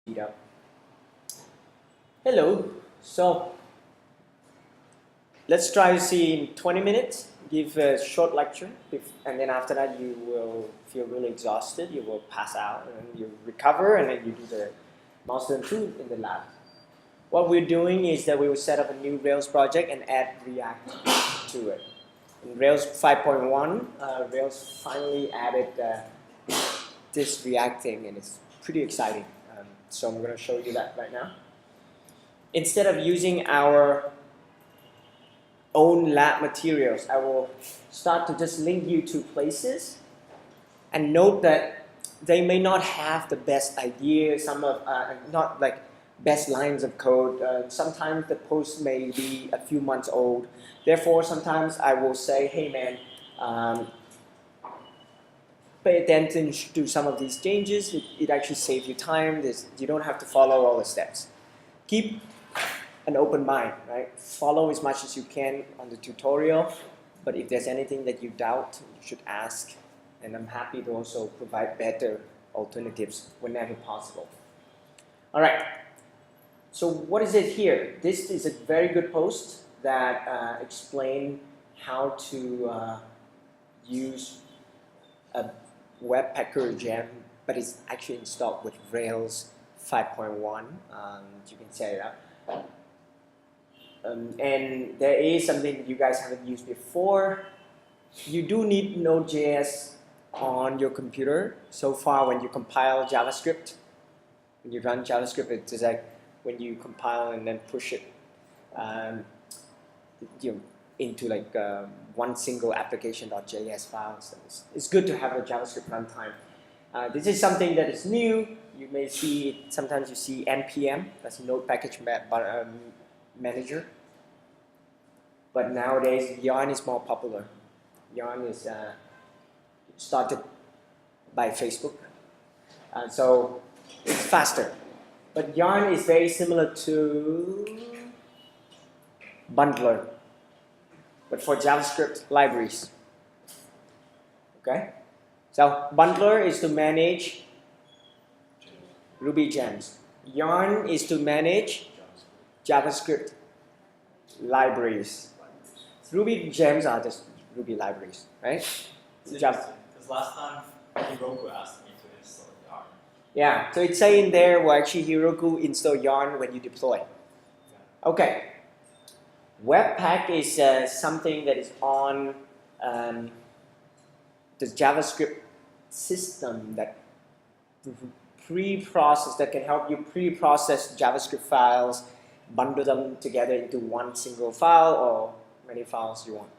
Speed up. Hello. So let's try to see in 20 minutes. Give a short lecture, and then after that you will feel really exhausted. You will pass out, and you recover, and then you do the milestone 2 in the lab. What we're doing is that we will set up a new Rails project and add React to it. In Rails 5.1, Rails finally added this React thing, and it's pretty exciting. So I'm going to show you that right now. Instead of using our own lab materials, I will start to just link you to places, and note that they may not have the best idea, some of not like best lines of code. Sometimes the post may be a few months old. Therefore, sometimes I will say, hey man, pay attention to some of these changes. It actually saves you time. You don't have to follow all the steps. Keep an open mind, right? Follow as much as you can on the tutorial, but if there's anything that you doubt, you should ask, and I'm happy to also provide better alternatives whenever possible. All right, so what is it here? This is a very good post that explains how to use a Webpacker gem, but it's actually installed with Rails 5.1. You can set it up. And there is something that you guys haven't used before. You do need Node.js on your computer. So far, when you compile JavaScript, when you run JavaScript, it's just like when you compile and then push it into like one single application.js file. So it's good to have a JavaScript runtime. This is something that is new. You may see it, sometimes you see NPM, that's Node Package Manager. But nowadays, Yarn is more popular. Yarn is started by Facebook. So it's faster. But Yarn is very similar to Bundler, but for JavaScript libraries. Okay? So Bundler is to manage Ruby gems. Yarn is to manage JavaScript libraries. Ruby gems are just Ruby libraries, right? Because last time Heroku asked me to install Yarn. Yeah, so it's saying there, well, actually Heroku install Yarn when you deploy. Okay. Webpack is something that is on the JavaScript system that that can help you pre-process JavaScript files, bundle them together into one single file or many files you want.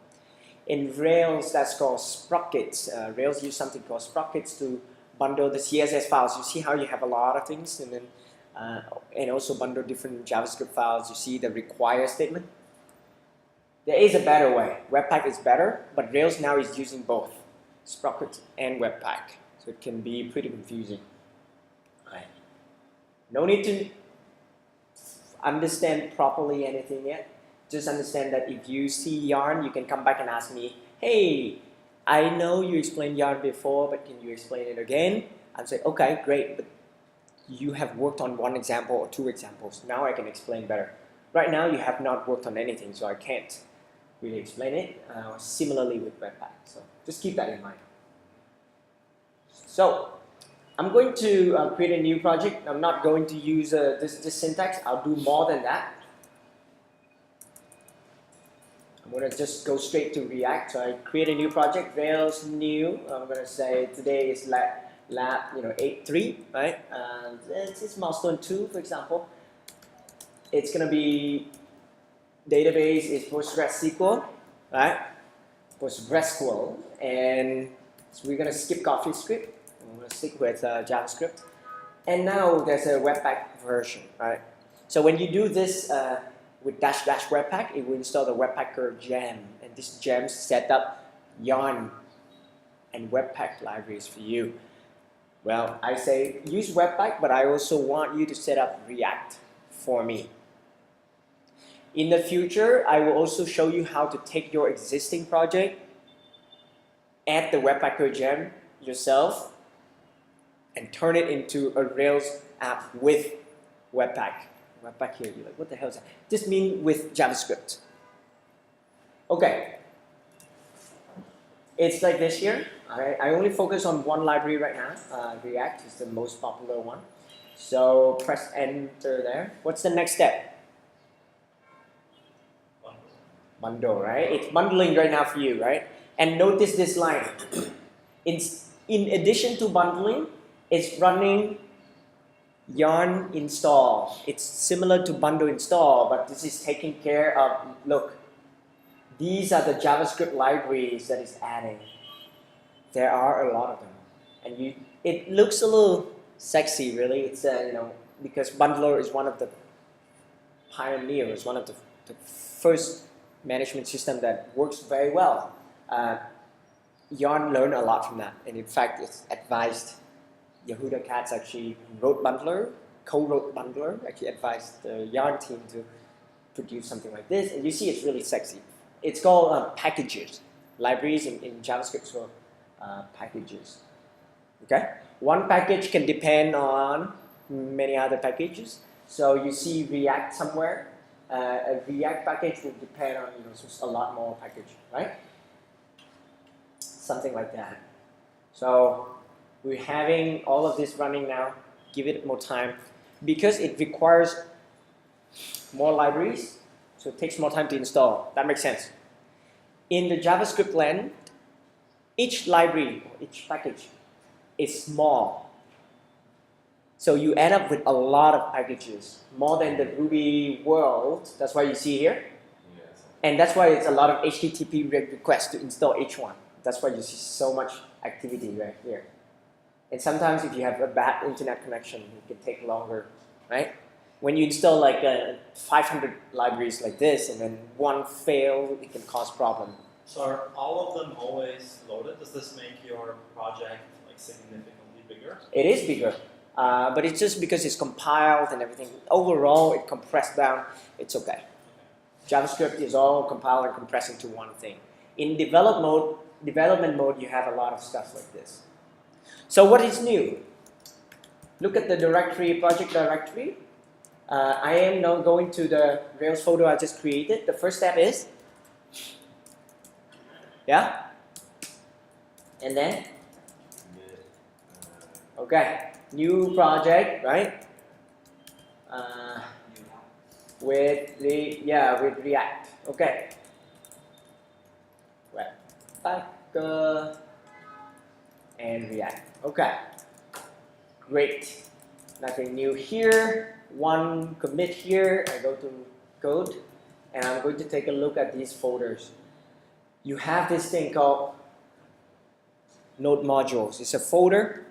In Rails, that's called sprockets. Rails use something called sprockets to bundle the CSS files. You see how you have a lot of things, and then and also bundle different JavaScript files. You see the require statement. There is a better way. Webpack is better, but Rails now is using both sprockets and Webpack, so it can be pretty confusing. Right. No need to understand properly anything yet. Just understand that if you see Yarn, you can come back and ask me, hey, I know you explained Yarn before, but can you explain it again? I'd say, okay, great, but you have worked on one example or two examples. Now I can explain better. Right now, you have not worked on anything, so I can't really explain it. Similarly with Webpack, so just keep that in mind. So I'm going to create a new project. I'm not going to use this syntax. I'll do more than that. I'm going to just go straight to React. So I create a new project, Rails new. I'm going to say today is lab 8.3, right? And it's milestone 2, for example. It's going to be database is PostgreSQL, right? PostgreSQL, and so we're going to skip CoffeeScript. I'm going to stick with JavaScript. And now there's a Webpack version, right? So when you do this with --Webpack, it will install the Webpacker gem. And this gem set up Yarn and Webpack libraries for you. Well, I say use Webpack, but I also want you to set up React for me. In the future, I will also show you how to take your existing project, add the Webpacker gem yourself, and turn it into a Rails app with Webpack. Webpack here, you're like, what the hell is that? This means with JavaScript. Okay. It's like this here. I only focus on one library right now. React is the most popular one. So press enter there. What's the next step? Bundle, right? It's bundling right now for you, right? And notice this line. In addition to bundling, it's running yarn install. It's similar to bundle install, but this is taking care of, look, these are the JavaScript libraries that is adding. There are a lot of them. And it looks a little sexy, really. It's, because Bundler is one of the pioneers, one of the first management system that works very well. Yarn learned a lot from that, and in fact, it's advised. Yehuda Katz actually wrote Bundler, co-wrote Bundler, actually advised the Yarn team to produce something like this, and you see it's really sexy. It's called packages. Libraries in JavaScript for packages. Okay? One package can depend on many other packages. So you see React somewhere. A React package will depend on a lot more package, right? Something like that. So we're having all of this running now. Give it more time because it requires more libraries, so it takes more time to install. That makes sense. In the JavaScript land, each library or each package is small. So you end up with a lot of packages, more than the Ruby world. That's why you see here. Yes. And that's why it's a lot of HTTP requests to install each one. That's why you see so much activity right here. And sometimes if you have a bad internet connection, it can take longer, right? When you install like 500 libraries like this and then one fail, it can cause problem. So are all of them always loaded? Does this make your project like significantly bigger? It is bigger, but it's just because it's compiled and everything. Overall, it compressed down. It's okay. JavaScript is all compiled and compressed into one thing. In development mode, you have a lot of stuff like this. So what is new? Look at the directory, project directory. I am now going to the Rails folder I just created. The first step is, yeah? And then? Okay, new project, right? With React. Okay. Webpacker and React. Okay. Great. Nothing new here. One commit here. I go to code and I'm going to take a look at these folders. You have this thing called node modules. It's a folder.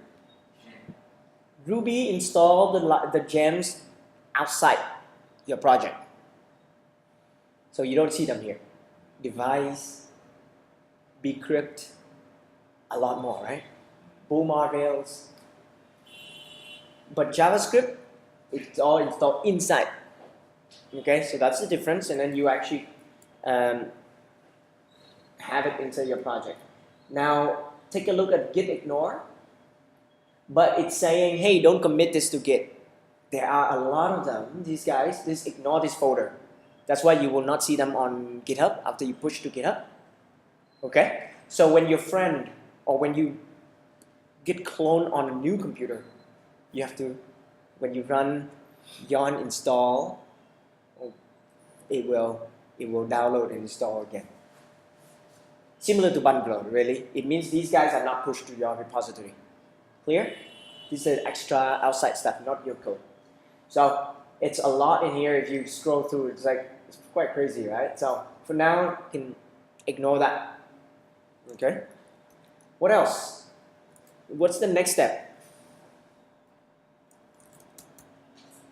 Ruby installed the gems outside your project. So you don't see them here. Device, bcrypt, a lot more, right? Boomar Rails. But JavaScript, it's all installed inside. Okay, so that's the difference, and then you actually have it inside your project. Now, take a look at git ignore, but it's saying, hey, don't commit this to Git. There are a lot of them, these guys, just ignore this folder. That's why you will not see them on GitHub after you push to GitHub. Okay, so when your friend, or when you git clone on a new computer, you have to, when you run yarn install, it will download and install again. Similar to Bundler, really. It means these guys are not pushed to your repository. Clear? This is extra outside stuff, not your code. So it's a lot in here. If you scroll through, it's quite crazy, right? So for now, you can ignore that. Okay. What else? What's the next step?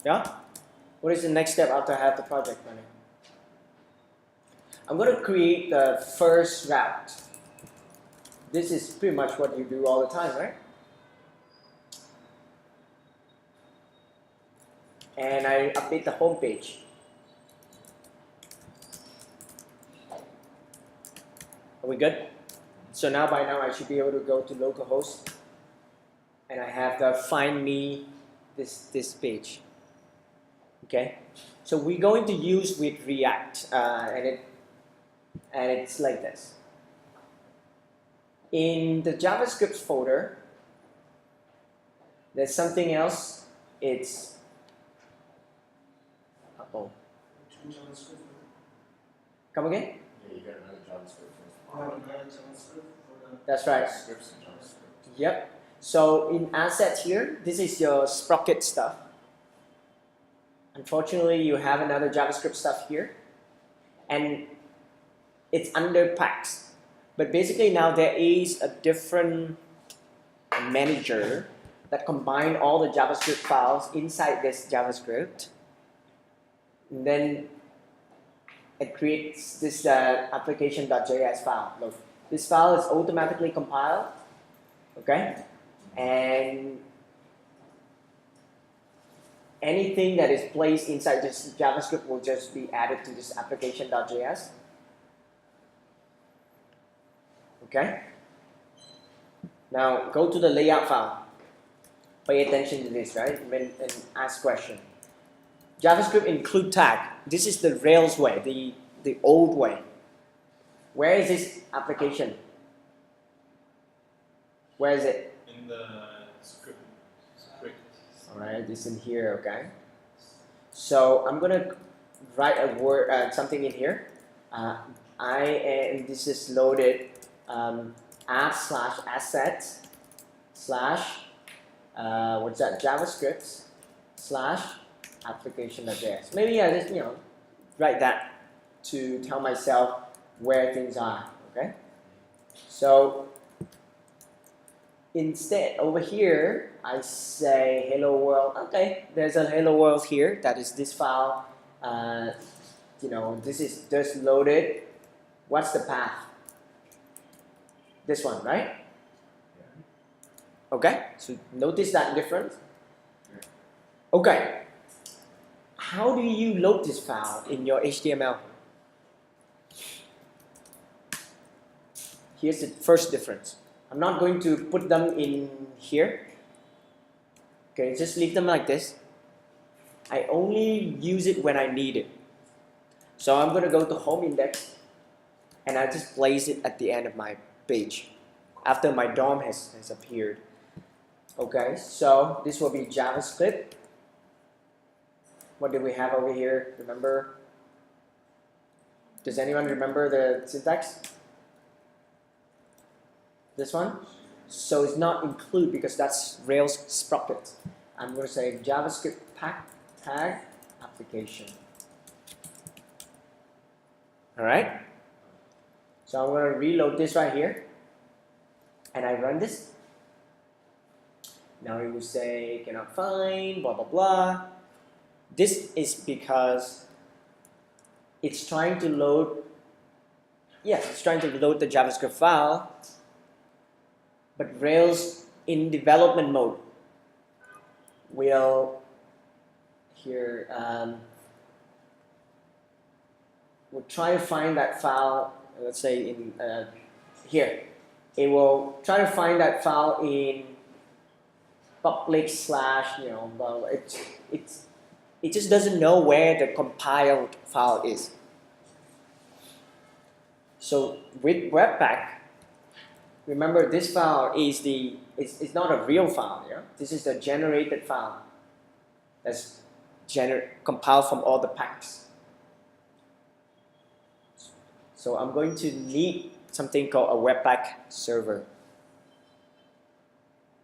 Yeah? What is the next step after I have the project running? I'm going to create the first route. This is pretty much what you do all the time, right? And I update the home page. Are we good? So now by now I should be able to go to localhost and I have the find me this page. Okay, so we're going to use with React, and it's like this. In the JavaScript folder, there's something else. It's come again? Yeah, you got another JavaScript. That's right. Scripts and JavaScript. Yep. So in assets here, this is your Sprocket stuff. Unfortunately, you have another JavaScript stuff here, and it's under packs. But basically now there is a different manager that combine all the JavaScript files inside this JavaScript. And then it creates this application.js file. Look, this file is automatically compiled, okay? And anything that is placed inside this JavaScript will just be added to this application.js. Okay? Now go to the layout file. Pay attention to this, right? And ask question. JavaScript include tag. This is the Rails way, the old way. Where is this application? Where is it? In the script. Alright, this in here, okay? So I'm gonna write a word, something in here. And this is loaded app/assets/ what's that? JavaScript / application.js. Maybe I just write that to tell myself where things are. Okay. So instead over here I say hello world. Okay, there's a hello world here. That is this file. This is just loaded. What's the path? This one, right? Okay, so notice that difference. Okay, how do you load this file in your HTML? Here's the first difference. I'm not going to put them in here. Okay, just leave them like this. I only use it when I need it. So I'm going to go to home index and I just place it at the end of my page after my DOM has appeared. Okay, so this will be JavaScript. What do we have over here? Remember? Does anyone remember the syntax? This one? So it's not include because that's Rails Sprocket. I'm going to say JavaScript tag application. Alright? So I'm going to reload this right here. And I run this. Now it will say cannot find, blah blah blah. This is because it's trying to load, yes, it's trying to load the JavaScript file, but Rails in development mode will we'll try to find that file, let's say in here. It will try to find that file in public / well, it just doesn't know where the compiled file is. So with Webpack, remember this file is it's not a real file, yeah? This is the generated file that's compiled from all the packs. So I'm going to need something called a Webpack server.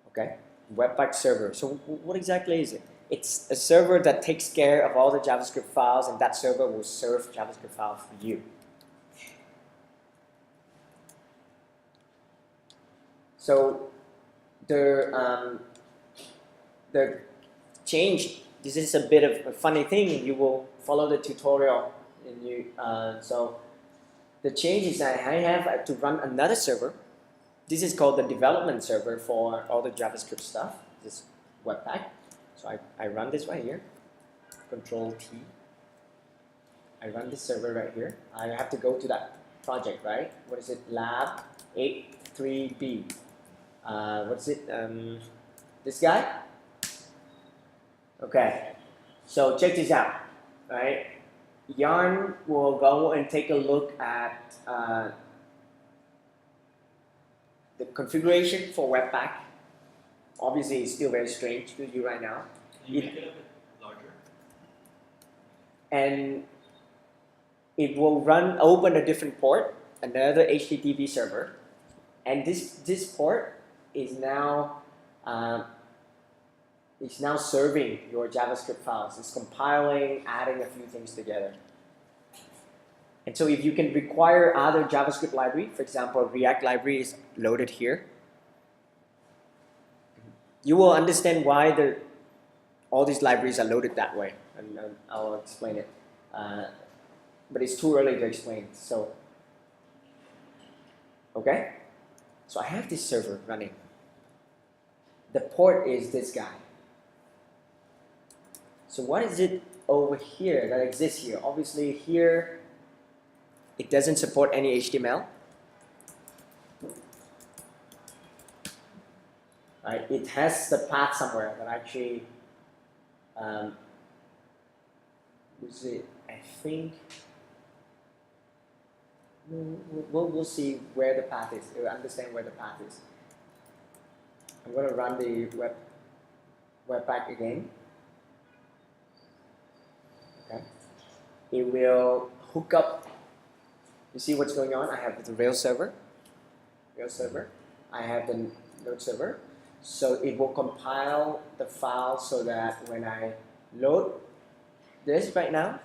Okay, Webpack server. So what exactly is it? It's a server that takes care of all the JavaScript files, and that server will serve JavaScript files for you. So the change. This is a bit of a funny thing. You will follow the tutorial, and so the change is that I have to run another server. This is called the development server for all the JavaScript stuff. This Webpack. So I run this right here. Control T. I run this server right here. I have to go to that project, right? What is it? Lab 83B. What's it? This guy? Okay, so check this out, right? Yarn will go and take a look at the configuration for Webpack. Obviously, it's still very strange to you right now. Can you make it a bit larger? And it will open a different port, another HTTP server, and this port is now serving your JavaScript files. It's compiling, adding a few things together. And so if you can require other JavaScript library, for example, React library is loaded here, you will understand why all these libraries are loaded that way, and I'll explain it. But it's too early to explain. So, okay? So I have this server running. The port is this guy. So what is it over here that exists here? Obviously here, it doesn't support any HTML. Right? It has the path somewhere, but actually, I think, we'll see where the path is. We'll understand where the path is. I'm going to run the Webpack again. Okay. It will hook up. You see what's going on? I have the Rails server. I have the Node server. So it will compile the file so that when I load this right now,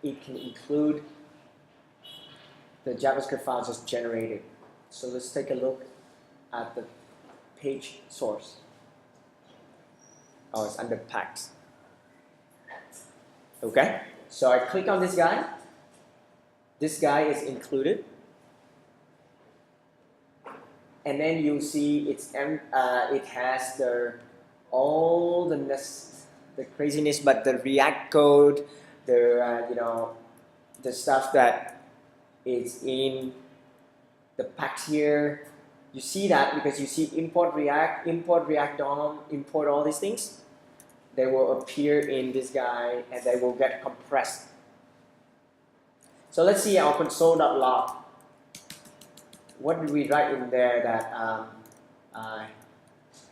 it can include the JavaScript files just generated. So let's take a look at the page source. Oh, it's under packs. Okay, so I click on this guy. This guy is included. And then you see it has all the craziness, but the React code, the stuff that is in the packs here. You see that because you see import React DOM, import all these things. They will appear in this guy and they will get compressed. So let's see our console.log. What did we write in there that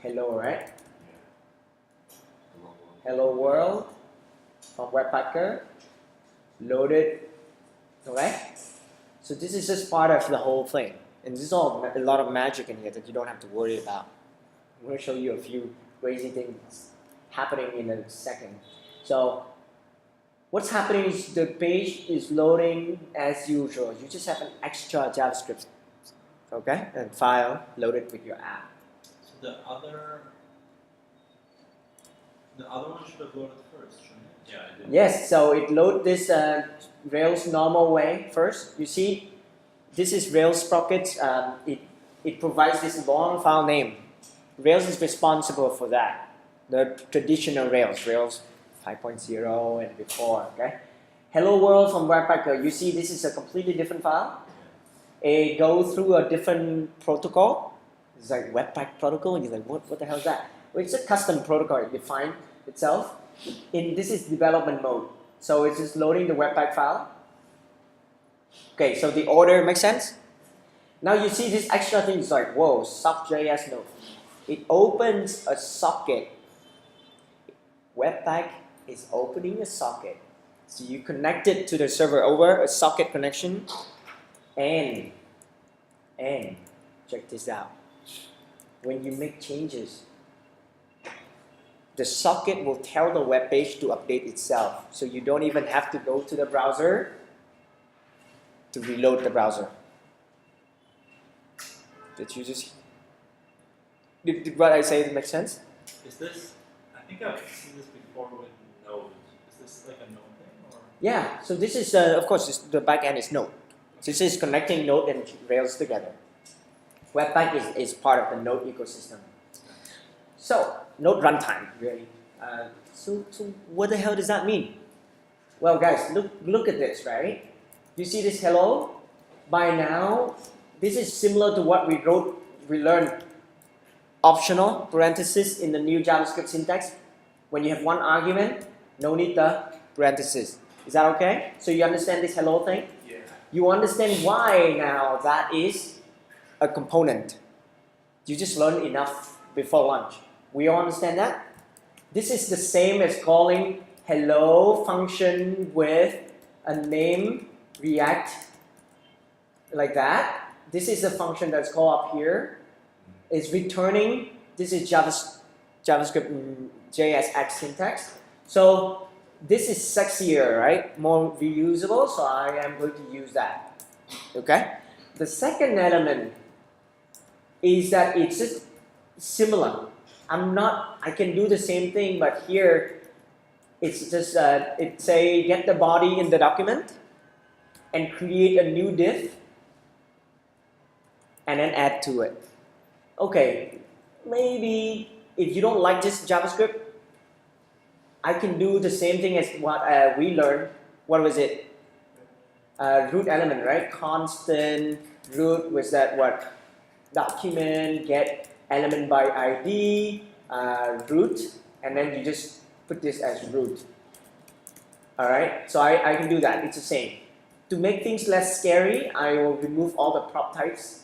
hello, right? Hello world from Webpacker loaded, okay? So this is just part of the whole thing. And this is all a lot of magic in here that you don't have to worry about. I'm going to show you a few crazy things happening in a second. So what's happening is the page is loading as usual. You just have an extra JavaScript, okay, and file loaded with your app. So the other one should have loaded first, shouldn't it? Yeah, it did. Yes, so it load this Rails normal way first. You see, this is Rails sprockets. It provides this long file name. Rails is responsible for that. The traditional Rails 5.0 and before, okay? Hello world from Webpacker. You see this is a completely different file. It goes through a different protocol. It's like Webpack protocol, and you're like, what the hell is that? Well, it's a custom protocol. It defines itself. This is development mode. So it's just loading the Webpack file. Okay, so the order makes sense? Now you see this extra thing is like, whoa, sock.js node. It opens a socket. Webpack is opening a socket. So you connect it to the server over a socket connection, and check this out. When you make changes, the socket will tell the web page to update itself. So you don't even have to go to the browser to reload the browser. Did what I say make sense? Is this, I think I've seen this before with Node. Is this like a Node thing? Or? Yeah, so this is, of course, the back end is Node. This is connecting Node and Rails together. Webpack is part of the Node ecosystem. So, Node runtime, really. So what the hell does that mean? Well, guys, look at this, right? You see this hello? By now, this is similar to what we learned optional parenthesis in the new JavaScript syntax. When you have one argument, no need the parentheses. Is that okay? So you understand this hello thing? Yeah. You understand why now that is a component. You just learned enough before lunch. We all understand that? This is the same as calling hello function with a name react like that. This is the function that's called up here. It's returning. This is JavaScript JSX syntax. So this is sexier, right? More reusable. So I am going to use that. Okay. The second element is that it's just similar. I can do the same thing, but here it's just it say get the body in the document and create a new div and then add to it. Okay, maybe if you don't like this JavaScript, I can do the same thing as what we learned. What was it? Root element, right? Constant root was that what? Document get element by ID, root, and then you just put this as root. Alright, so I can do that, it's the same. To make things less scary, I will remove all the prop types.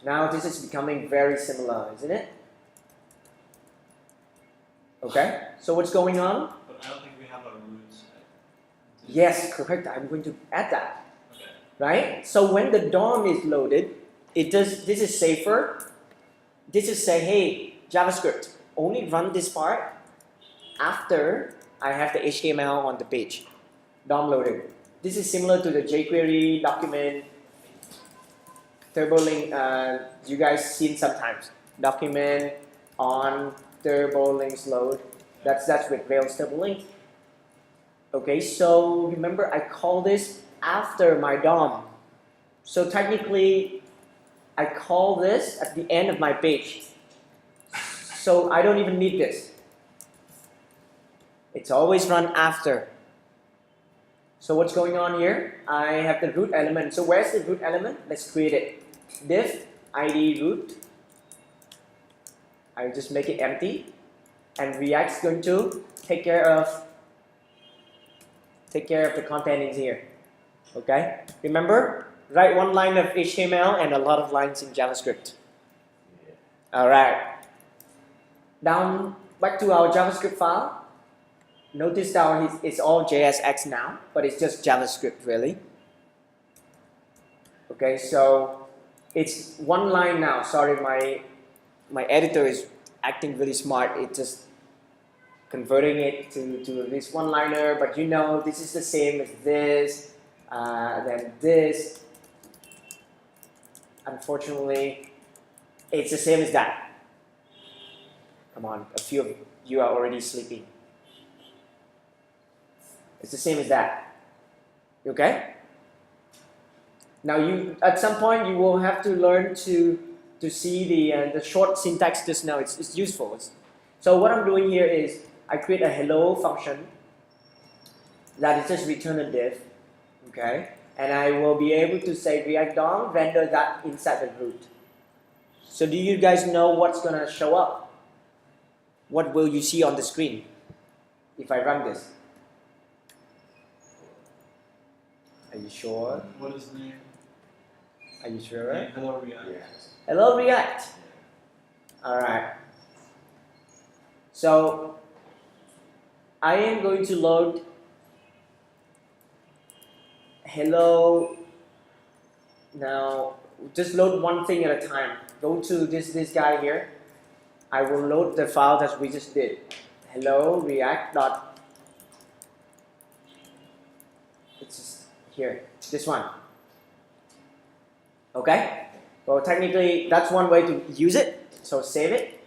Now this is becoming very similar, isn't it? Okay, so what's going on? But I don't think we have a root. Yes, correct, I'm going to add that. Okay. Right? So when the DOM is loaded, this is safer. This is say, hey, JavaScript, only run this part after I have the HTML on the page, DOM loaded. This is similar to the jQuery document, TurboLink, you guys seen sometimes. Document on TurboLink's load, that's with Rails TurboLink. Okay, so remember I call this after my DOM. So technically, I call this at the end of my page. So I don't even need this. It's always run after. So what's going on here? I have the root element. So where's the root element? Let's create it. Div id root. I just make it empty. And React's going to take care of the content in here. Okay? Remember? Write one line of HTML and a lot of lines in JavaScript. Alright. Down back to our JavaScript file. Notice down it's all JSX now, but it's just JavaScript really. Okay, so it's one line now. Sorry, my editor is acting really smart. It's just converting it to this one-liner, but you know this is the same as this, then this. Unfortunately, it's the same as that. Come on, a few of you are already sleeping. It's the same as that. Okay? Now you, at some point, you will have to learn to see the short syntax just now. It's useful. So what I'm doing here is I create a hello function that is just return a div. Okay? And I will be able to say React DOM, render that inside the root. So do you guys know what's going to show up? What will you see on the screen if I run this? Are you sure? What is the name? Are you sure? Hello React. Yeah. Hello React. Alright. So I am going to load hello. Now just load one thing at a time. Go to this guy here. I will load the file that we just did. Hello React dot. It's just here. This one. Okay. Well, technically that's one way to use it. So save it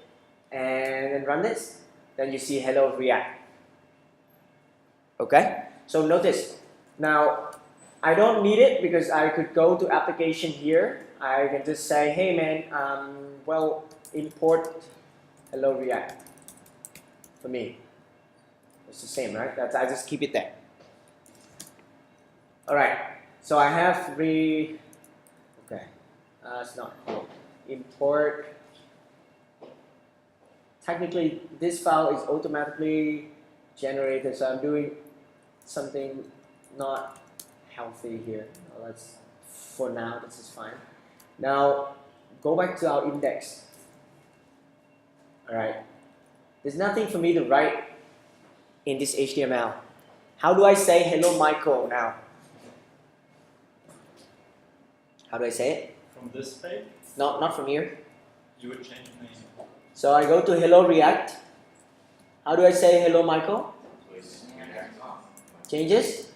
and then run this. Then you see hello React. Okay. So notice now. I don't need it because I could go to application here. I can just say, hey man, well, import hello React for me. It's the same, right? I just keep it there. All right. So I have okay. It's not cool. Import technically this file is automatically generated, so I'm doing something not healthy here. Well, let's, for now, this is fine. Now, go back to our index. Alright, there's nothing for me to write in this HTML. How do I say hello Michael now? How do I say it? From this page, Not from here. you would change the name. So I go to hello React. How do I say hello Michael? Changes.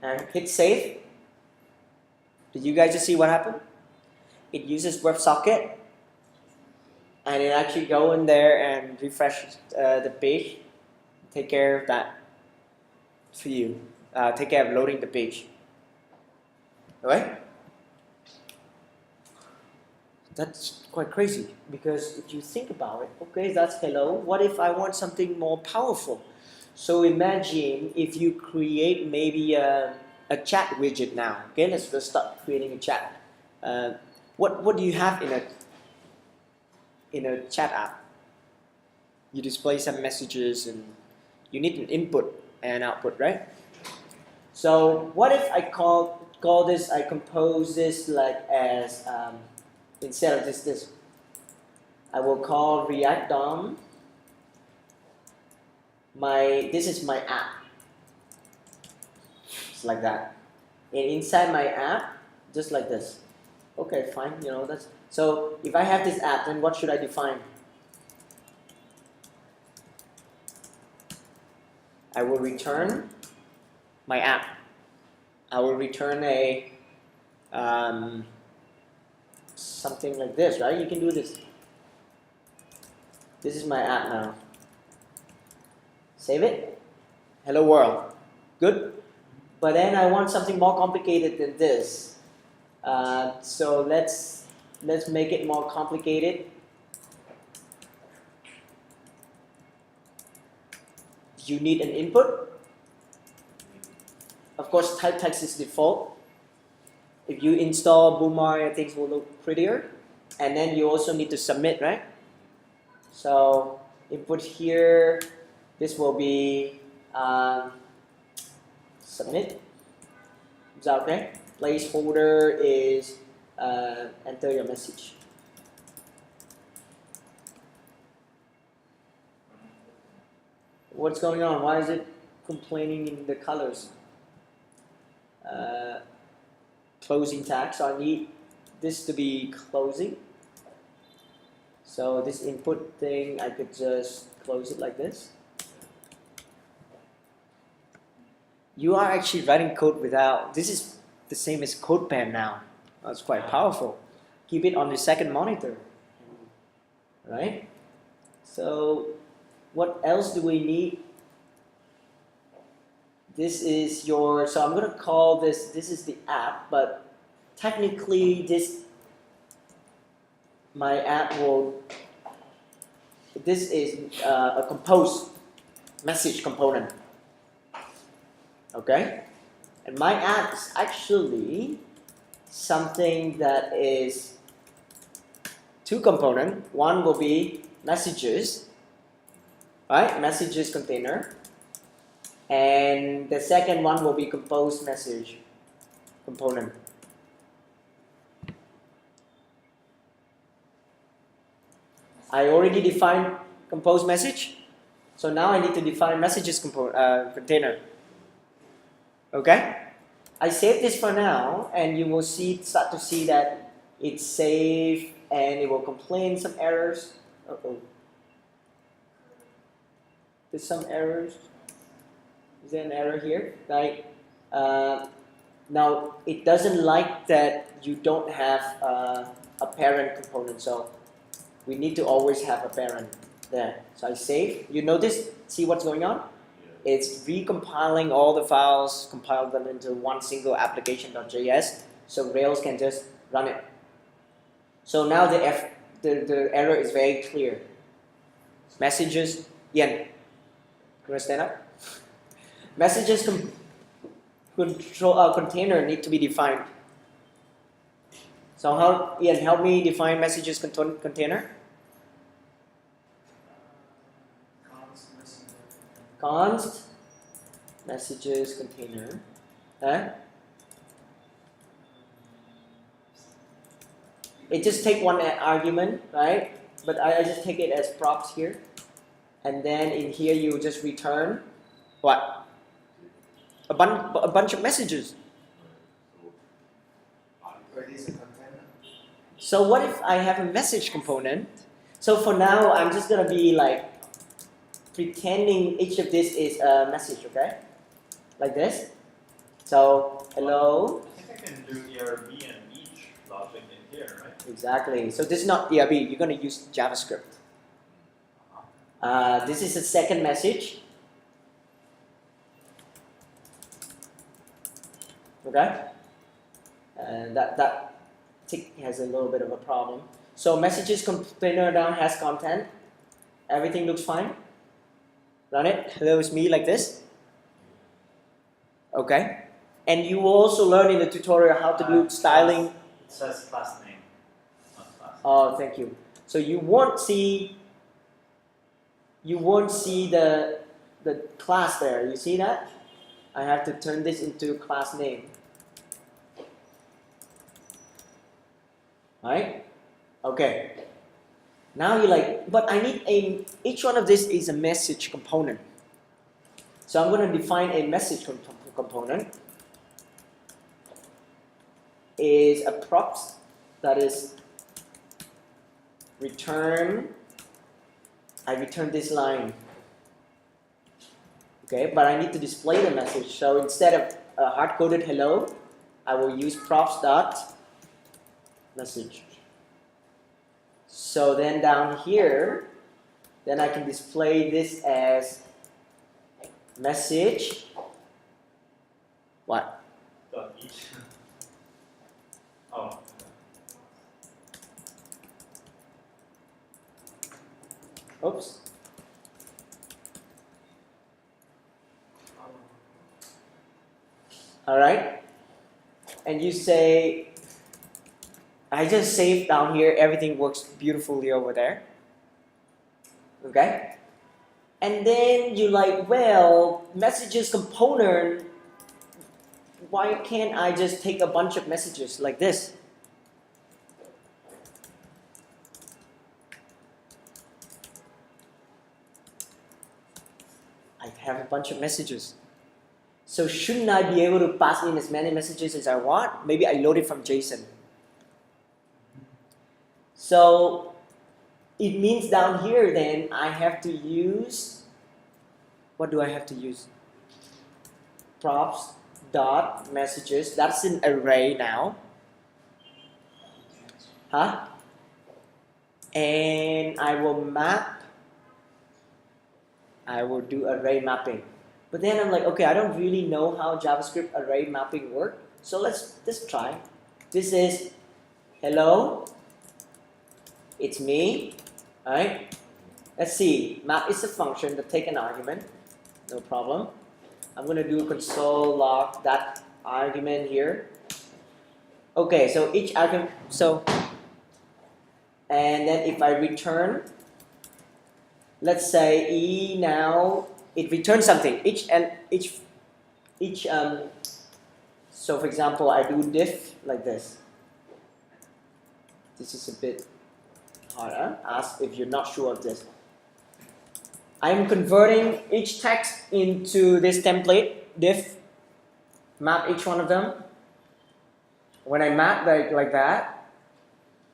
And hit save. Did you guys just see what happened? It uses WebSocket. And it actually go in there and refresh the page. Take care of that for you. Take care of loading the page. Alright? That's quite crazy, because if you think about it, okay, that's hello. What if I want something more powerful? So imagine if you create maybe a chat widget now. Okay, let's start creating a chat. What do you have in a chat app? You display some messages and you need an input and output, right? So what if I call this, I compose this like as instead of this, I will call React DOM. This is my app. It's like that. And inside my app, just like this. Okay, fine. You know that's. So if I have this app, then what should I define? I will return my app. I will return a something like this, right? You can do this. This is my app now. Save it. Hello world. Good. But then I want something more complicated than this. So let's make it more complicated. You need an input. Of course, type text is default. If you install Boomerang, things will look prettier. And then you also need to submit, right? So input here, this will be submit. Is that okay? Placeholder is enter your message. What's going on? Why is it complaining in the colors? Closing tag, so I need this to be closing. So this input thing, I could just close it like this. You are actually writing code without, this is the same as CodePen now. That's quite powerful. Keep it on the second monitor, right? So what else do we need? This is your, so I'm going to call this is the app, but technically my app will, this is a compose message component, okay? And my app is actually something that is two component. One will be messages, right? Messages container. And the second one will be compose message component. I already defined compose message, so now I need to define messages container. Okay? I save this for now, and you will start to see that it's saved, and it will complain some errors. There's some errors. Is there an error here? Like, now it doesn't like that you don't have a parent component, so we need to always have a parent there. So I save. You notice, see what's going on? Yeah. It's recompiling all the files, compile them into one single application.js, so Rails can just run it. So now the error is very clear. Messages, Ian, you want to stand up? Messages container need to be defined. So Ian, help me define messages container. const messages container. It just take one argument, right? But I just take it as props here. And then in here you just return what? A bunch of messages. Where is a container? So what if I have a message component? So for now, I'm just gonna be like pretending each of this is a message, okay? Like this. So hello. I think I can do ERB and each logic in here, right? Exactly. So this is not ERB. You're gonna use JavaScript. This is the second message. Okay. And that tick has a little bit of a problem. So messages container down has content. Everything looks fine. Run it. Hello, it's me like this. Okay. And you will also learn in the tutorial how to do styling. It says class name, not class. Oh, thank you. So you won't see the class there. You see that? I have to turn this into class name. Right? Okay. Now you're like, but I need each one of this is a message component. So I'm going to define a message component is a props that is return. I return this line. Okay, but I need to display the message. So instead of hard-coded hello, I will use props dot message. So then down here, then I can display this as message. What? Dot each. Oh. Oops. All right. And you say, I just saved down here, everything works beautifully over there. Okay? And then you like, well, messages component, why can't I just take a bunch of messages like this? I have a bunch of messages. So shouldn't I be able to pass in as many messages as I want? Maybe I load it from JSON. So it means down here then I have to use, what do I have to use? Props dot messages, that's an array now. Huh? And I will map, I will do array mapping. But then I'm like, okay, I don't really know how JavaScript array mapping works. So let's just try. This is hello. It's me. Alright. Let's see. Map is a function that take an argument. No problem. I'm gonna do console log that argument here. Okay, so each argument, and then if I return, let's say E now, it returns something. So for example, I do diff like this. This is a bit harder. Ask if you're not sure of this. I'm converting each text into this template, diff, map each one of them. When I map like that,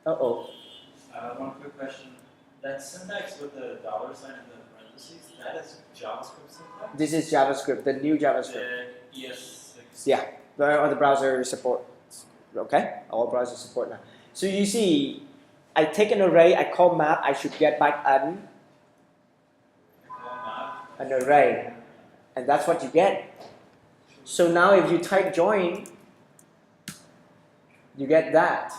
One quick question. That syntax with the dollar sign and the parentheses, that is JavaScript syntax? this is JavaScript, the new JavaScript. The ES6. Yeah, the browser support. Okay, all browsers support now. So you see, I take an array, I call map, I should get back an array, and that's what you get. So now if you type join, you get that.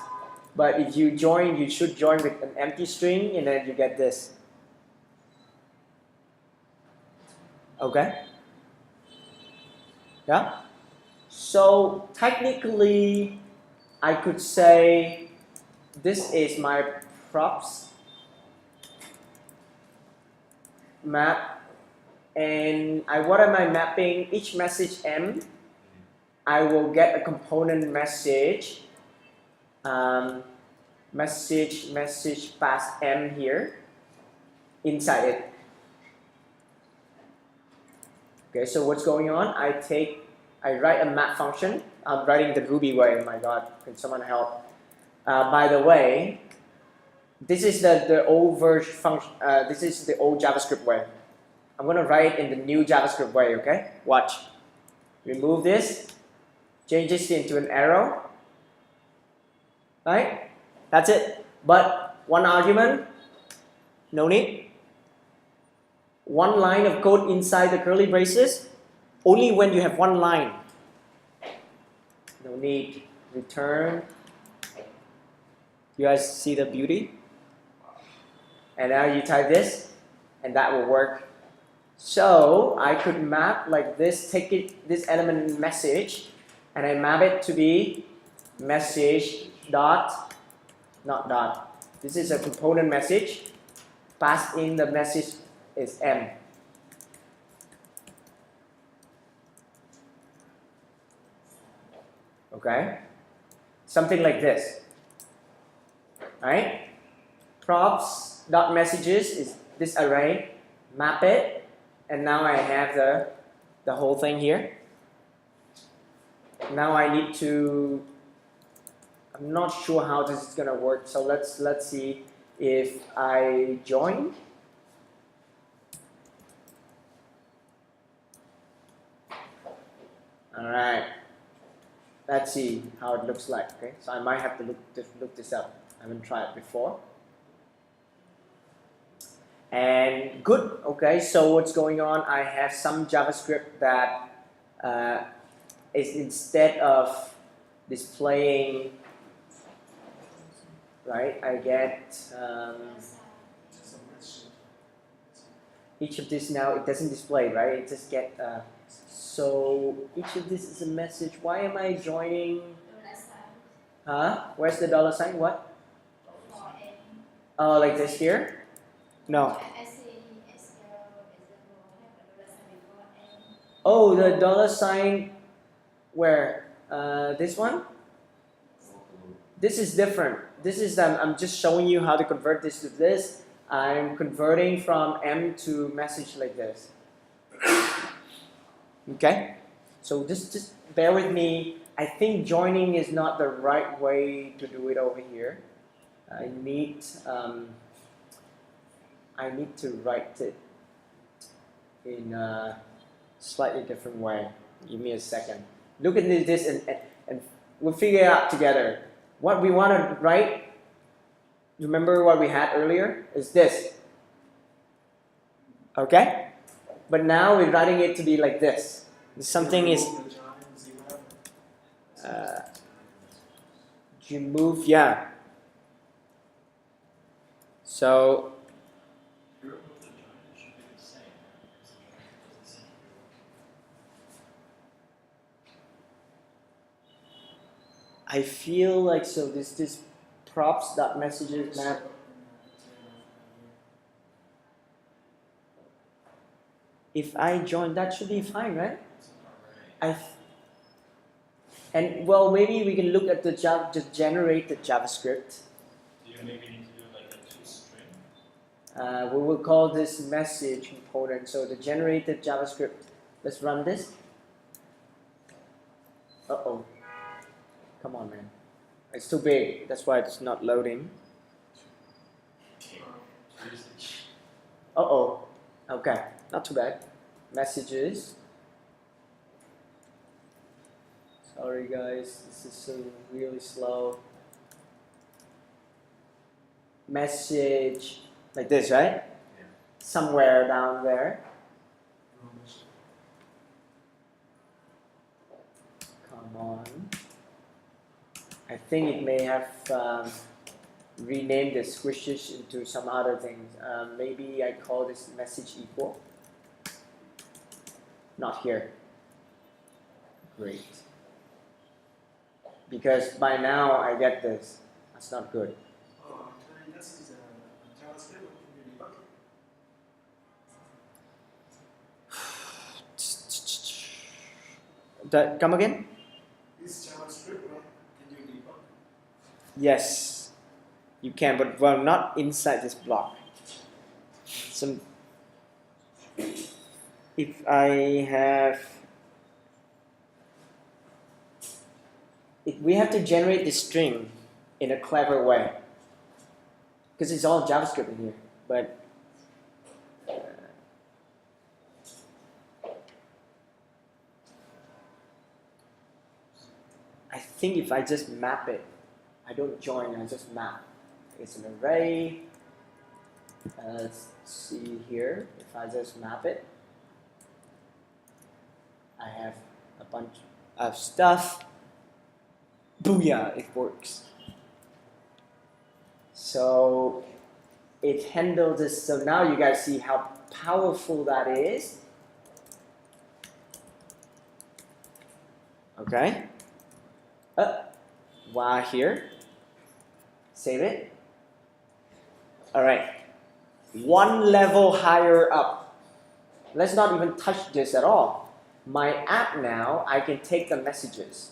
But if you join, you should join with an empty string, and then you get this. Okay? Yeah? So technically, I could say this is my props map and what am I mapping? Each message M, I will get a component message, message pass M here inside it. Okay, so what's going on? I write a map function. I'm writing the Ruby way. Oh my God, can someone help? By the way, this is the old version function. This is the old JavaScript way. I'm gonna write in the new JavaScript way. Okay, watch. Remove this. Change this into an arrow. Right? That's it. But one argument. No need. One line of code inside the curly braces. Only when you have one line. No need. Return. You guys see the beauty? And now you type this, and that will work. So I could map like this, this element message, and I map it to be message dot, not dot. This is a component message. Pass in the message is M. Okay? Something like this. Right? Props dot messages is this array. Map it, and now I have the whole thing here. Now I need to. I'm not sure how this is gonna work. So let's see if I join. All right. Let's see how it looks like. Okay, so I might have to look this up. I haven't tried it before. And good. Okay, so what's going on? I have some JavaScript that is instead of displaying, right? I get each of this now. It doesn't display, right? It just get. So each of this is a message. Why am I joining? Huh? Where's the dollar sign? What? Oh, like this here? No. Oh, the dollar sign. Where? This one? This is different. This is I'm just showing you how to convert this to this. I'm converting from M to message like this. Okay, so just bear with me. I think joining is not the right way to do it over here. I need to write it in a slightly different way. Give me a second. Look at this and we'll figure it out together. What we want to write, remember what we had earlier, is this. Okay? But now we're writing it to be like this. Something is remove, yeah. So I feel like this props dot messages map. If I join, that should be fine, right? And well, maybe we can look at the just generate the JavaScript. Do you maybe need to do like a toString? We will call this message component. So the generated JavaScript. Let's run this. Uh-oh. Come on, man. It's too big. That's why it's not loading. Uh-oh. Okay. Not too bad. Messages. Sorry guys, this is so really slow. Message like this, right? Yeah. Somewhere down there. Come on. I think it may have renamed the squishes into some other things. Maybe I call this message equal. Not here. Great. Because by now I get this. That's not good. This is JavaScript. Come again? This JavaScript, right? Can you debug? Yes, you can, but well, not inside this block. So if I have, we have to generate the string in a clever way, because it's all JavaScript in here. But I think if I just map it, I don't join, I just map. It's an array. Let's see here. If I just map it, I have a bunch of stuff. Booyah, it works. So it handles this. So now you guys see how powerful that is. Okay. While here, save it. All right. One level higher up. Let's not even touch this at all. My app now, I can take the messages.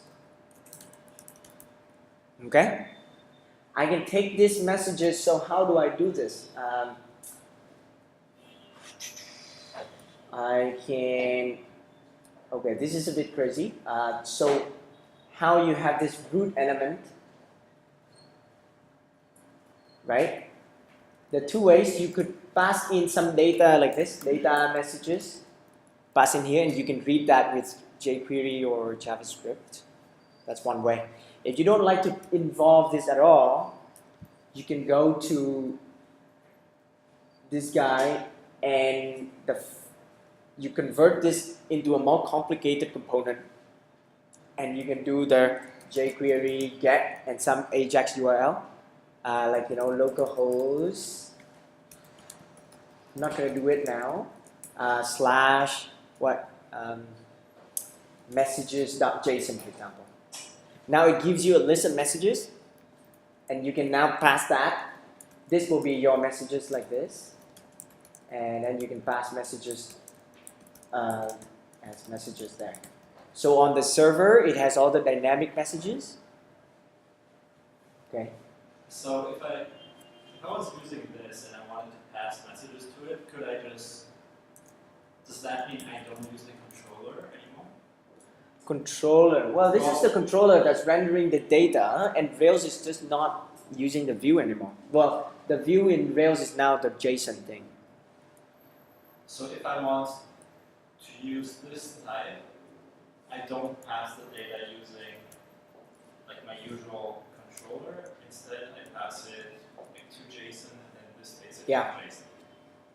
Okay? I can take these messages, so how do I do this? I can, okay, this is a bit crazy. So how you have this root element, right? The two ways, you could pass in some data like this, data messages, pass in here, and you can read that with jQuery or JavaScript. That's one way. If you don't like to involve this at all, you can go to this guy and you convert this into a more complicated component, and you can do the jQuery get and some Ajax URL, like localhost. I'm not gonna do it now. Slash what messages.json, for example. Now it gives you a list of messages, and you can now pass that. This will be your messages like this, and then you can pass messages as messages there. So on the server, it has all the dynamic messages. Okay. So if I was using this and I wanted to pass messages to it, could I just, does that mean I don't use the controller anymore? Controller. Well, this is the controller that's rendering the data, and Rails is just not using the view anymore. Well, the view in Rails is now the JSON thing. So if I want to use this type, I don't pass the data using like my usual controller. Instead, I pass it to JSON, and then this takes it to JSON.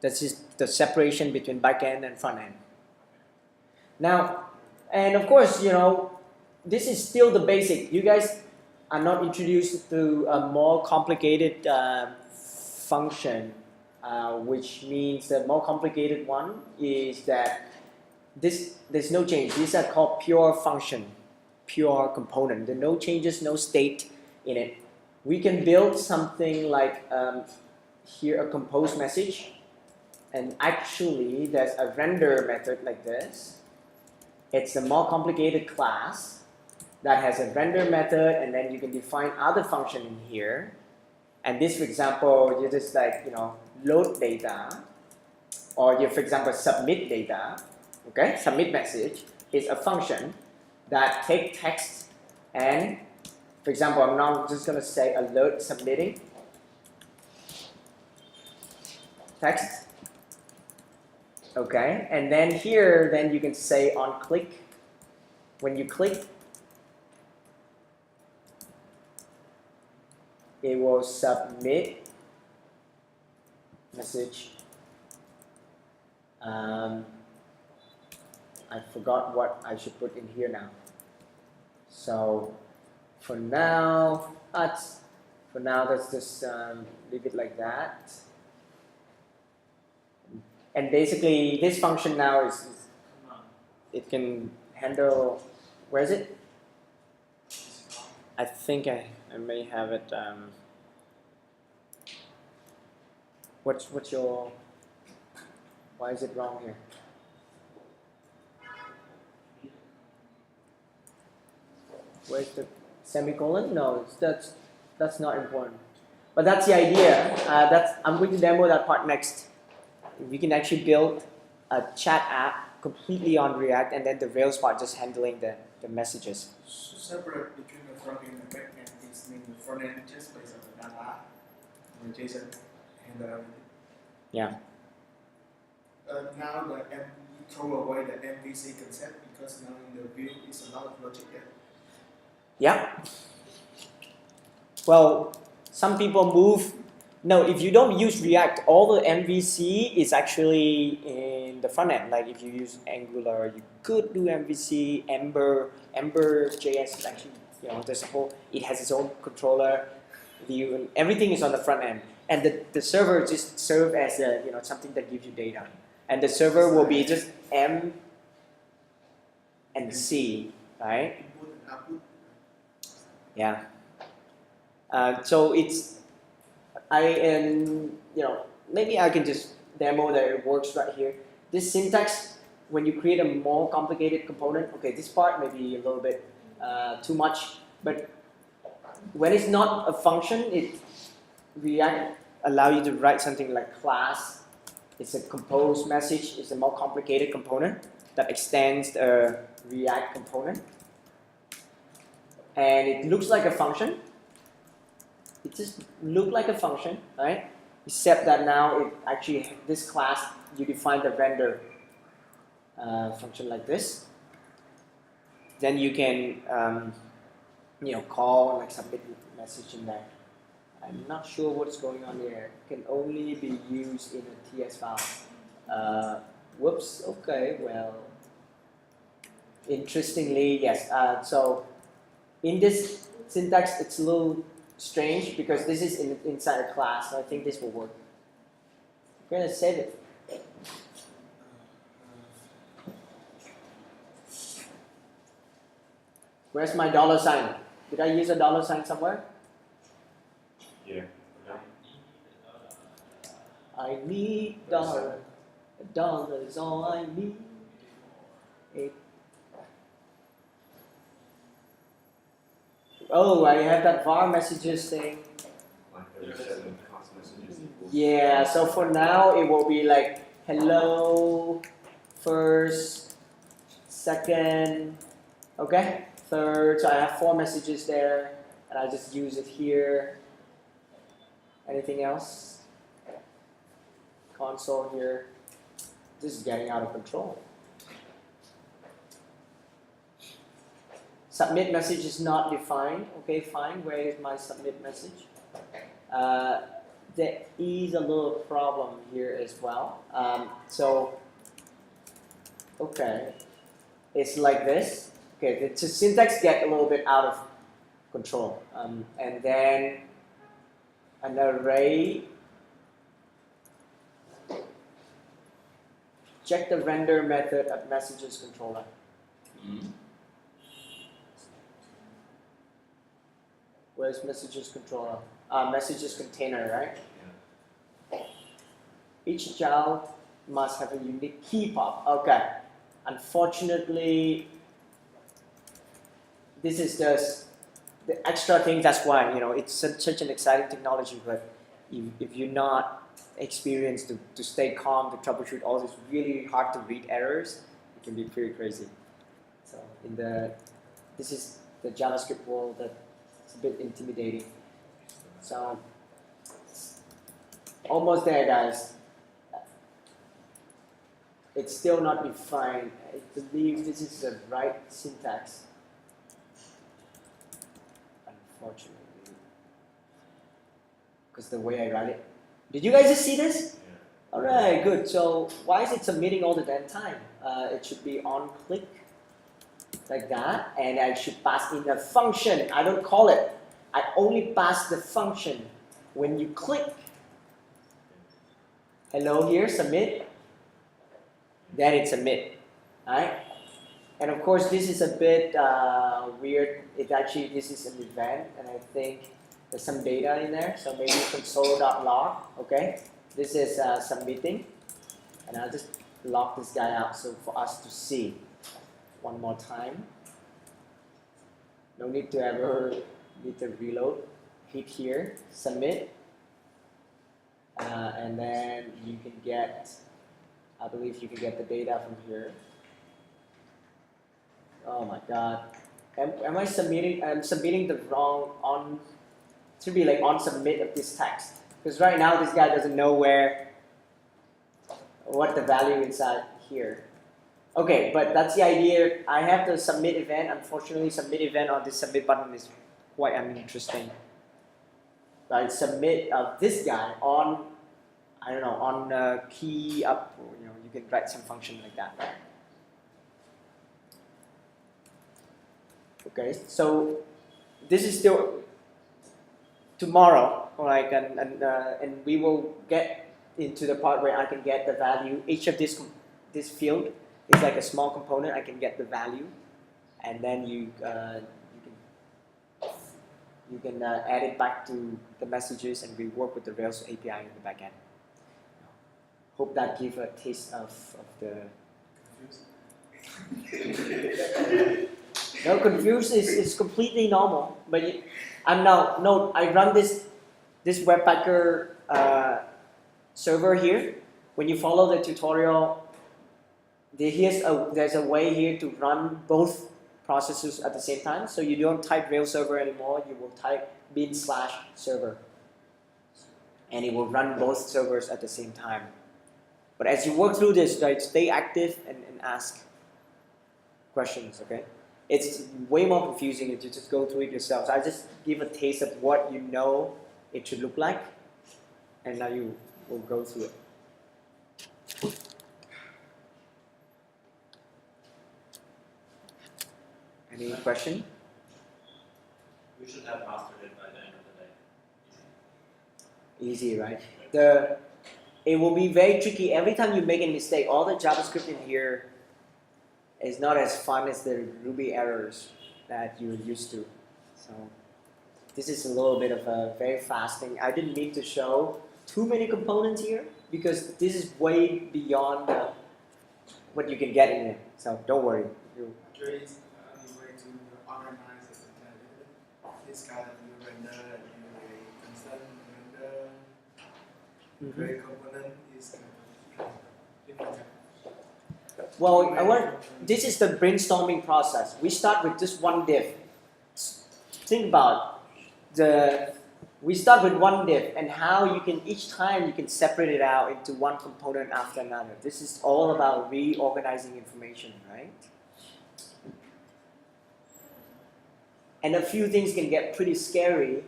That's just the separation between backend and front end. Now, and of course, this is still the basic. You guys are not introduced to a more complicated function, which means the more complicated one is that there's no change. These are called pure function, pure component. There are no changes, no state in it. We can build something like here a compose message, and actually there's a render method like this. It's a more complicated class that has a render method, and then you can define other function in here. And this, for example, you just load data, or you, for example, submit data. Okay, submit message is a function that take text and, for example, I'm now just going to say alert submitting text. Okay, and then here, then you can say on click. When you click, it will submit message. I forgot what I should put in here now. So for now, let's just leave it like that. And basically, this function now it can handle. Where is it? I think I may have it. What's your? Why is it wrong here? Where's the semicolon? No, that's not important. But that's the idea. I'm going to demo that part next. We can actually build a chat app completely on React, and then the Rails part just handling the messages. So separate between the front end and back end is mean the front end just based on the data, and the JSON handle everything. Yeah. Now you throw away the MVC concept because now in the view is a lot of logic there. Yeah. Well, some people move. No, if you don't use React, all the MVC is actually in the front end. Like if you use Angular, you could do MVC. Ember.js is actually, there's a whole. It has its own controller, view, and everything is on the front end. And the server just serve as a something that gives you data. And the server will be just M and C, right? Input and output. Yeah. So maybe I can just demo that it works right here. This syntax, when you create a more complicated component, okay, this part may be a little bit too much, but when it's not a function, React allow you to write something like class. It's a composed message. It's a more complicated component that extends a React component. And it looks like a function. It just looks like a function, right? Except that now this class, you define the render function like this. Then you can call like submit message in there. I'm not sure what's going on here. It can only be used in a TS file. Whoops, okay, well, interestingly, yes. So in this syntax, it's a little strange because this is inside a class, so I think this will work. I'm gonna save it. Where's my $sign? Did I use a $sign somewhere? Yeah. I need $1. $1 is all I need. Oh, I have that var messages thing. Yeah, so for now it will be like hello, first, second, okay, third. So I have 4 messages there, and I just use it here. Anything else? Console here. This is getting out of control. Submit message is not defined. Okay, fine. Where is my submit message? There is a little problem here as well. Okay, it's like this. Okay, the syntax get a little bit out of control. And then an array. Check the render method at messages controller. Where's messages controller? Messages container, right? Yeah. Each child must have a unique key pop. Okay. Unfortunately, this is just the extra thing. That's why it's such an exciting technology. But if you're not experienced to stay calm, to troubleshoot all these really hard to read errors, it can be pretty crazy. So this is the JavaScript world that. It's a bit intimidating. So, almost there, guys. It's still not defined. I believe this is the right syntax. Unfortunately. Because the way I write it. Did you guys just see this? Yeah. Alright, good. So, why is it submitting all the damn time? It should be on click. Like that, and I should pass in a function. I don't call it. I only pass the function. When you click, hello here, submit, then it submit. Alright? And of course, this is a bit weird. This is an event, and I think there's some data in there. So maybe console.log. Okay, this is submitting, and I'll just log this guy out so for us to see. One more time. No need to ever need to reload. Hit here, submit, and then you can get, I believe you can get the data from here. Oh my god. Am I submitting? I'm submitting the wrong on. It should be like on submit of this text. Because right now this guy doesn't know what the value inside here. Okay, but that's the idea. I have the submit event. Unfortunately, submit event on this submit button is quite uninteresting. I submit this guy on, I don't know, on key up. You can write some function like that. Okay, so this is still tomorrow, like, and we will get into the part where I can get the value. Each of this field is like a small component. I can get the value, and then you can add it back to the messages, and we work with the Rails API in the backend. Hope that gives a taste of the. No, confused is completely normal. But I'm now I run this Webpacker server here. When you follow the tutorial, there's a way here to run both processes at the same time. So you don't type Rails server anymore. You will type bin/server, and it will run both servers at the same time. But as you work through this, right, stay active and ask questions. Okay. It's way more confusing if you just go through it yourself. So I just give a taste of what you know it should look like, and now you will go through it. Any question? We should have mastered it by the end of the day. Easy, right? It will be very tricky. Every time you make a mistake, all the JavaScript in here is not as fun as the Ruby errors that you're used to. So this is a little bit of a very fast thing. I didn't mean to show too many components here because this is way beyond what you can get in it. So don't worry. There is a way to organize it. This kind of you render, you constant render, very component is different. Well, this is the brainstorming process. We start with just one div. Think about we start with one div and how each time you can separate it out into one component after another. This is all about reorganizing information, right? And a few things can get pretty scary,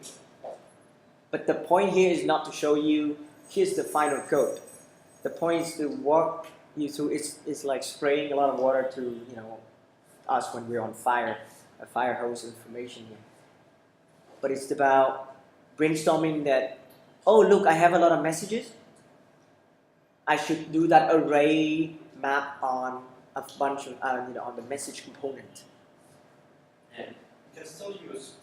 but the point here is not to show you, here's the final code. The point is to walk you through, it's like spraying a lot of water to, us when we're on fire, a fire hose information here. But it's about brainstorming that, oh look, I have a lot of messages. I should do that array map on a bunch of, on the message component. And you can still use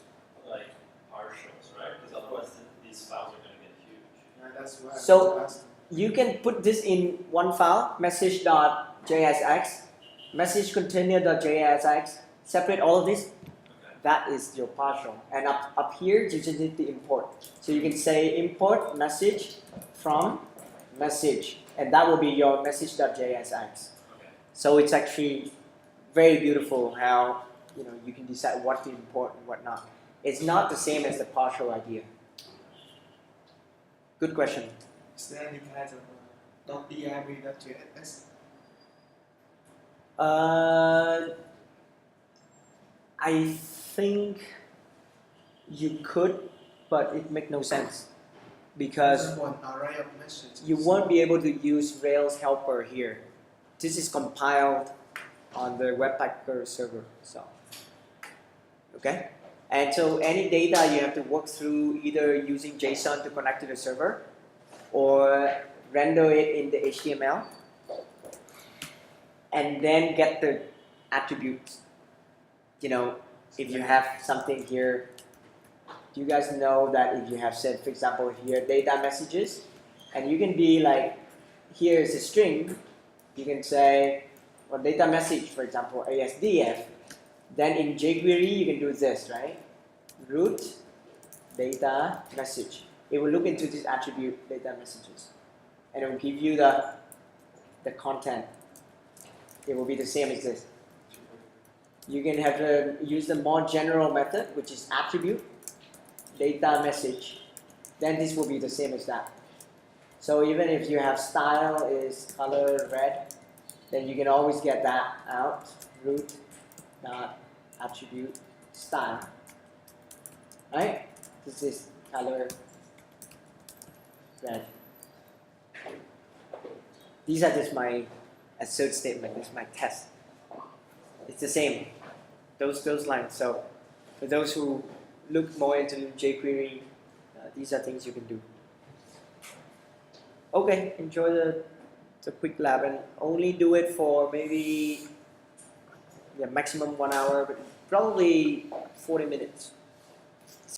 like partials, right? Because otherwise these files are going to get huge. Yeah, that's why. So you can put this in one file, message.jsx, message container.jsx, separate all of this. Okay. That is your partial. And up here, you just need to import. So you can say import message from message, and that will be your message.jsx. Okay. So it's actually very beautiful how you can decide what to import and what not. It's not the same as the partial idea. Good question. Is there any kind of .dir.js? I think you could, but it makes no sense because one array of messages. you won't be able to use Rails helper here. This is compiled on the Webpacker server. So, okay? And so any data you have to work through either using JSON to connect to the server or render it in the HTML and then get the attributes. If you have something here, do you guys know that if you have said, for example, here data messages, and you can be like, here is a string, you can say, well, data message, for example, ASDF, Then in jQuery, you can do this, right? Root data message. It will look into this attribute data messages, and it will give you the content. It will be the same as this. You can have to use the more general method, which is attribute data message. Then this will be the same as that. So even if you have style is color red, then you can always get that out. Root dot attribute style. Right? This is color red. These are just my assert statement. This is my test. It's the same. Those lines. So for those who look more into jQuery, these are things you can do. Okay, enjoy the quick lab, and only do it for maybe maximum 1 hour, but probably 40 minutes.